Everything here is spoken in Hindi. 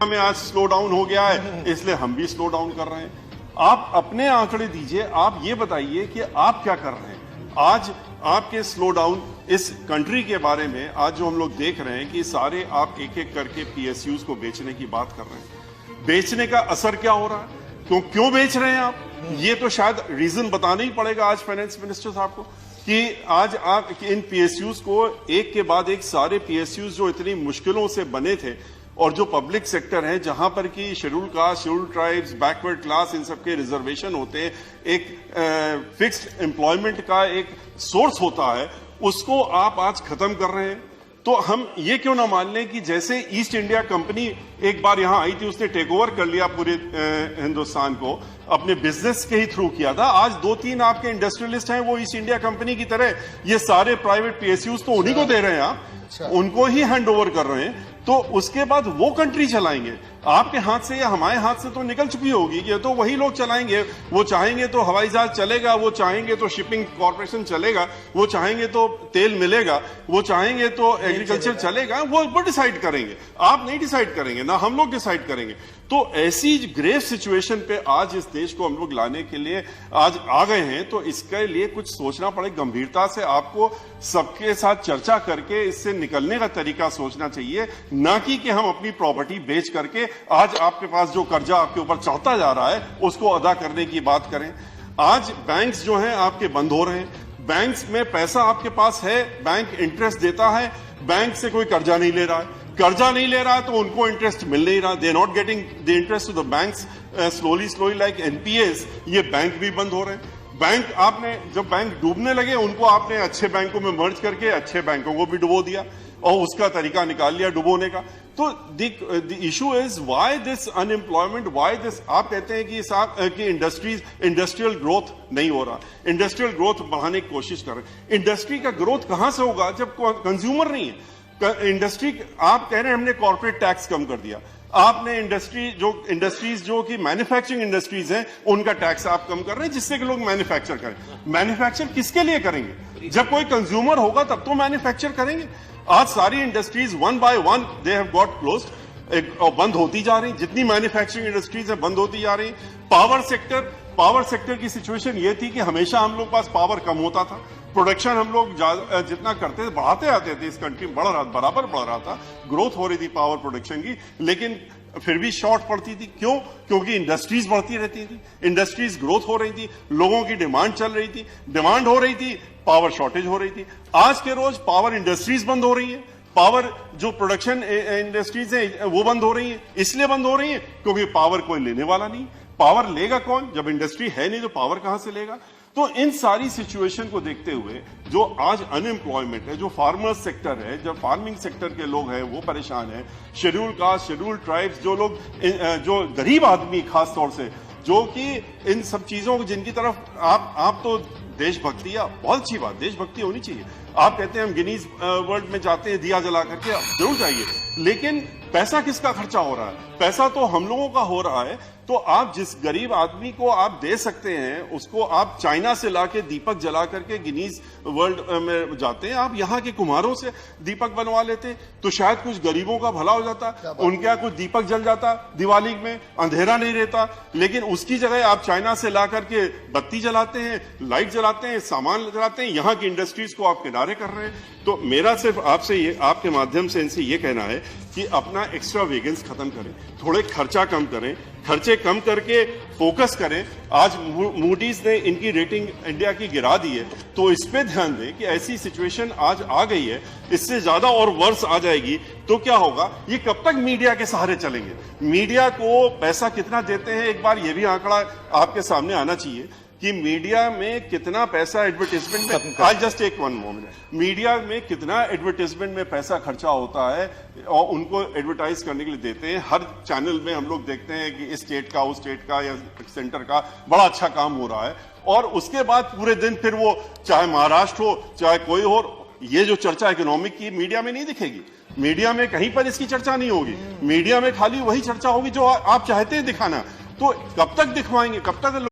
में आज स्लो डाउन हो गया है, इसलिए हम भी स्लो डाउन कर रहे हैं। आप अपने आंकड़े दीजिए, आप ये बताइए कि आप क्या कर रहे हैं। आज आपके स्लो डाउन इस कंट्री के बारे में आज जो हम लोग देख रहे हैं कि सारे आप एक एक करके पीएसयूज को बेचने की बात कर रहे हैं। बेचने का असर क्या हो रहा है, क्यों बेच रहे हैं आप, ये तो शायद रीजन बताना ही पड़ेगा आज फाइनेंस मिनिस्टर साहब को कि आज आप इन पीएसयूज को एक के बाद एक सारे पीएसयूज जो इतनी मुश्किलों से बने थे और जो पब्लिक सेक्टर है जहां पर कि schedule caste, schedule tribes, backward class, इन सबके रिजर्वेशन होते हैं, एक फिक्स्ड एम्प्लॉयमेंट का एक सोर्स होता है, उसको आप आज खत्म कर रहे हैं। तो हम ये क्यों ना मान लें कि जैसे ईस्ट इंडिया कंपनी एक बार यहां आई थी, उसने टेक ओवर कर लिया पूरे हिंदुस्तान को, अपने बिजनेस के ही थ्रू किया था। आज 2-3 आपके इंडस्ट्रियलिस्ट हैं, वो ईस्ट इंडिया कंपनी की तरह ये सारे प्राइवेट पीएसयूज तो उन्हीं को दे रहे हैं, आप उनको ही हैंड ओवर कर रहे हैं। तो उसके बाद वो कंट्री चलाएंगे, आपके हाथ से या हमारे हाथ से तो निकल चुकी होगी कि तो वही लोग चलाएंगे। वो चाहेंगे तो हवाई जहाज चलेगा, वो चाहेंगे तो शिपिंग कॉर्पोरेशन चलेगा, वो चाहेंगे तो तेल मिलेगा, वो चाहेंगे तो एग्रीकल्चर चलेगा, वो डिसाइड करेंगे। आप नहीं डिसाइड करेंगे, ना हम लोग डिसाइड करेंगे। तो ऐसी ग्रेव सिचुएशन पे आज इस देश को हम लोग लाने के लिए आज आ गए हैं, तो इसके लिए कुछ सोचना पड़े। गंभीरता से आपको सबके साथ चर्चा करके इससे निकलने का तरीका सोचना चाहिए, ना कि हम अपनी प्रॉपर्टी बेच करके आज आपके पास जो कर्जा आपके ऊपर चढ़ता जा रहा है उसको अदा करने की बात करें। आज बैंक्स जो हैं आपके बंद हो रहे हैं, बैंक्स में पैसा आपके पास है, बैंक इंटरेस्ट देता है, बैंक से कोई कर्जा नहीं ले रहा है, कर्जा नहीं ले रहा है तो उनको इंटरेस्ट मिल नहीं रहा, they not getting the interest to the banks slowly like NPS. ये बैंक भी बंद हो रहे हैं। बैंक आपने जब बैंक डूबने लगे उनको आपने अच्छे बैंकों में मर्ज करके अच्छे बैंकों को भी डुबो दिया और उसका तरीका निकाल लिया डुबोने का। तो the issue is why this unemployment, why this. आप कहते हैं कि इंडस्ट्रियल ग्रोथ नहीं हो रहा, इंडस्ट्रियल ग्रोथ बढ़ाने की कोशिश कर रहे हैं। इंडस्ट्री का ग्रोथ कहां से होगा जब कंज्यूमर नहीं है। इंडस्ट्री, आप कह रहे हैं हमने कॉर्पोरेट टैक्स कम कर दिया, आपने इंडस्ट्रीज जो कि मैन्युफैक्चरिंग इंडस्ट्रीज हैं उनका टैक्स आप कम कर रहे हैं जिससे कि लोग मैन्युफैक्चर करें। मैन्युफैक्चर किसके लिए करेंगे, जब कोई कंज्यूमर होगा तब तो मैन्युफैक्चर करेंगे। आज सारी industries one by one they have got closed और बंद होती जा रही, जितनी मैन्युफैक्चरिंग इंडस्ट्रीज है बंद होती जा रही। पावर सेक्टर की सिचुएशन ये थी कि हमेशा हम लोग पास पावर कम होता था, प्रोडक्शन हम लोग जितना करते थे बढ़ाते आते थे, इस कंट्री में बराबर बढ़ रहा था, ग्रोथ हो रही थी पावर प्रोडक्शन की, लेकिन फिर भी शॉर्ट पड़ती थी। क्यों? क्योंकि इंडस्ट्रीज बढ़ती रहती थी, इंडस्ट्रीज ग्रोथ हो रही थी, लोगों की डिमांड चल रही थी, डिमांड हो रही थी, पावर शॉर्टेज हो रही थी। आज के रोज पावर इंडस्ट्रीज बंद हो रही है, पावर जो प्रोडक्शन इंडस्ट्रीज है वो बंद हो रही है। इसलिए बंद हो रही है क्योंकि पावर कोई लेने वाला नहीं। पावर लेगा कौन जब इंडस्ट्री है नहीं, तो पावर कहां से लेगा। तो इन सारी सिचुएशन को देखते हुए जो आज अनएम्प्लॉयमेंट है, जो फार्मर्स सेक्टर है, जो फार्मिंग सेक्टर के लोग हैं वो परेशान है, शेड्यूल कास्ट, शेड्यूल ट्राइब्स, जो लोग जो गरीब आदमी खास तौर से जो कि इन सब चीजों को जिनकी तरफ आप तो देशभक्ति, या बहुत अच्छी बात, देशभक्ति होनी चाहिए। आप कहते हैं हम गिनीज वर्ल्ड में जाते हैं दिया जला करके, आप जरूर जाइए, लेकिन पैसा किसका खर्चा हो रहा है? पैसा तो हम लोगों का हो रहा है। तो आप जिस गरीब आदमी को आप दे सकते हैं उसको आप चाइना से लाके दीपक जला करके गिनीज वर्ल्ड में जाते हैं, आप यहाँ के कुम्हारों से दीपक बनवा लेते तो शायद कुछ गरीबों का भला हो जाता, उनके यहाँ कुछ दीपक जल जाता, दिवाली में अंधेरा नहीं रहता। लेकिन उसकी जगह आप चाइना से ला करके बत्ती जलाते हैं, लाइट जलाते हैं, सामान जलाते हैं, यहाँ की इंडस्ट्रीज को आप किनारे कर रहे हैं। तो मेरा सिर्फ आपसे ये, आपके माध्यम से इनसे ये कहना है कि अपना एक्स्ट्रा वेगन्स खत्म करें, थोड़े खर्चा कम करें, खर्चे कम करके फोकस करें। आज मूडीज ने इनकी रेटिंग इंडिया की गिरा दी है, तो इस पे ध्यान दें कि ऐसी सिचुएशन आज आ गई है, इससे ज्यादा और वर्ष आ जाएगी तो क्या होगा। ये कब तक मीडिया के सहारे चलेंगे? मीडिया को पैसा कितना देते हैं, एक बार ये भी आंकड़ा आपके सामने आना चाहिए कि मीडिया में कितना पैसा एडवर्टाइजमेंट में, I just take one moment, media में कितना एडवर्टाइजमेंट में पैसा खर्चा होता है और उनको एडवर्टाइज करने के लिए देते हैं। हर चैनल में हम लोग देखते हैं कि इस स्टेट का, उस स्टेट का या सेंटर का बड़ा अच्छा काम हो रहा है, और उसके बाद पूरे दिन फिर वो चाहे महाराष्ट्र हो चाहे कोई हो, ये जो चर्चा इकोनॉमिक की मीडिया में नहीं दिखेगी। मीडिया में कहीं पर इसकी चर्चा नहीं होगी, मीडिया में खाली वही चर्चा होगी जो आप चाहते हैं दिखाना। तो कब तक दिखवाएंगे, कब तक